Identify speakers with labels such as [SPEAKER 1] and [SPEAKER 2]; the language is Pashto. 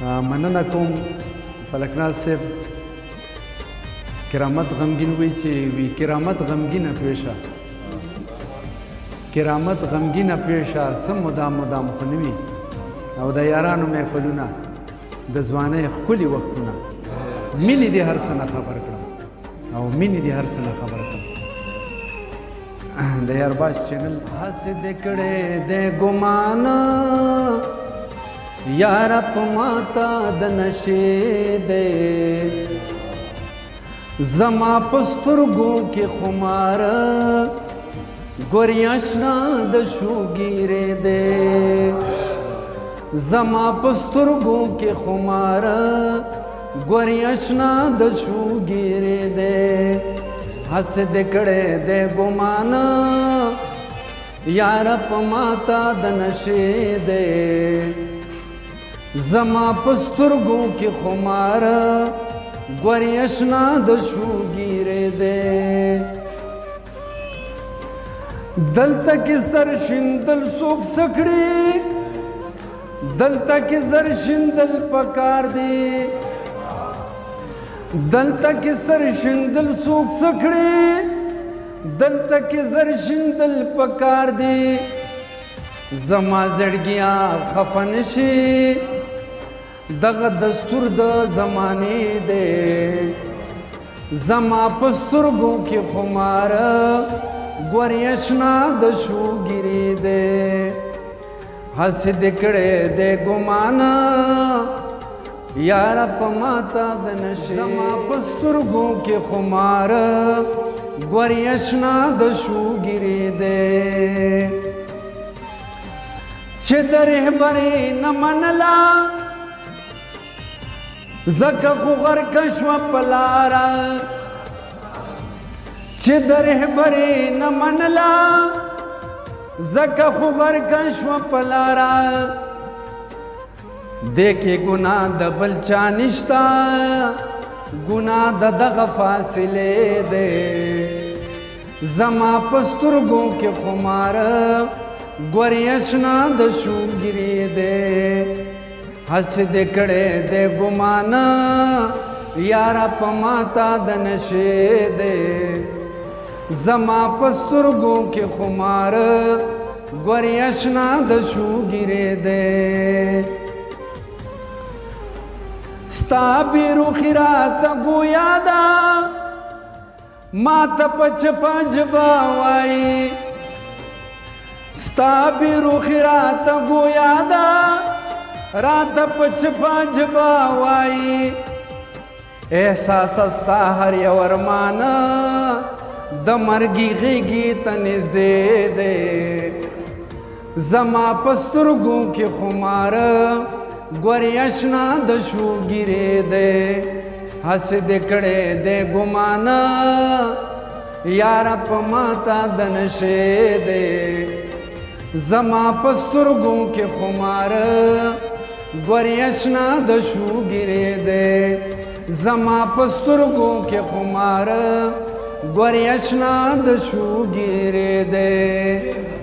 [SPEAKER 1] مننه کوم فلکناز صاحب کرامت غمګین وی چې وی کرامت غمګینه پیشه کرامت غمګینه پیشه سم مدام خو نه وي او د یارانو محفلونه د ځوانۍ ښکلي وختونه مینې دې هر څه نه خبر کړم او مینې دې هر څه نه خبر کړم د یارباز چینل هسې دې کړی دی ګمان یاره په ماته د نشې دی زما په سترګو کې خمار ګورې اشنا د شوګیرې دی زما په سترګو کې خمار ګورې اشنا د شوګیرې دی هسې دې کړی دی ګمان یاره په ماته د نشې دی زما په سترګو کې خمار ګورې اشنا د شوګیرې دی دلته کې سر شیندل څوک څه کړي دلته کې سر شیندل پکار دی دلته کې سر شیندل څوک څه کړي دلته کې سر شیندل پکار دی زما زړګیا خفه نشي دغه دستور د زمانې دی زما په سترګو کې خمار ګورې اشنا د شوګیرې دی هسې دې کړی دی ګمان یاره په ماته د نشې زما په سترګو کې خمار ګورې اشنا د شوګیرې دی چې د رهبرې نه منله زکه خو غرقه شوه په لاره چې د رهبرې نه منله زکه خو غرقه شوه په لاره دې کې ګناه د بل چا نشته ګناه د دغه فاصلې دی زما په سترګو کې خمار ګورې اشنا د شوګیرې دی هسې دې کړی دی ګمان یاره په ماته د نشې دی زما په سترګو کې خمار ګورې اشنا د شوګیرې دی ستا بیروخي راته ګویا ده ماته په چپه ژبه وایي ستا بیروخي راته ګویا ده راته په چپه ژبه وایي احساس ستا هر یو ارمان د مرګي غېږې ته نږدې دی زما په سترګو کې خمار ګورې اشنا د شوګیرې دی هسې دې کړی دی ګمان یاره په ماته د نشې دی زما په سترګو کې خمار ګورې اشنا د شوګیرې دی زما په سترګو کې خمار ګورې اشنا د شوګیرې دی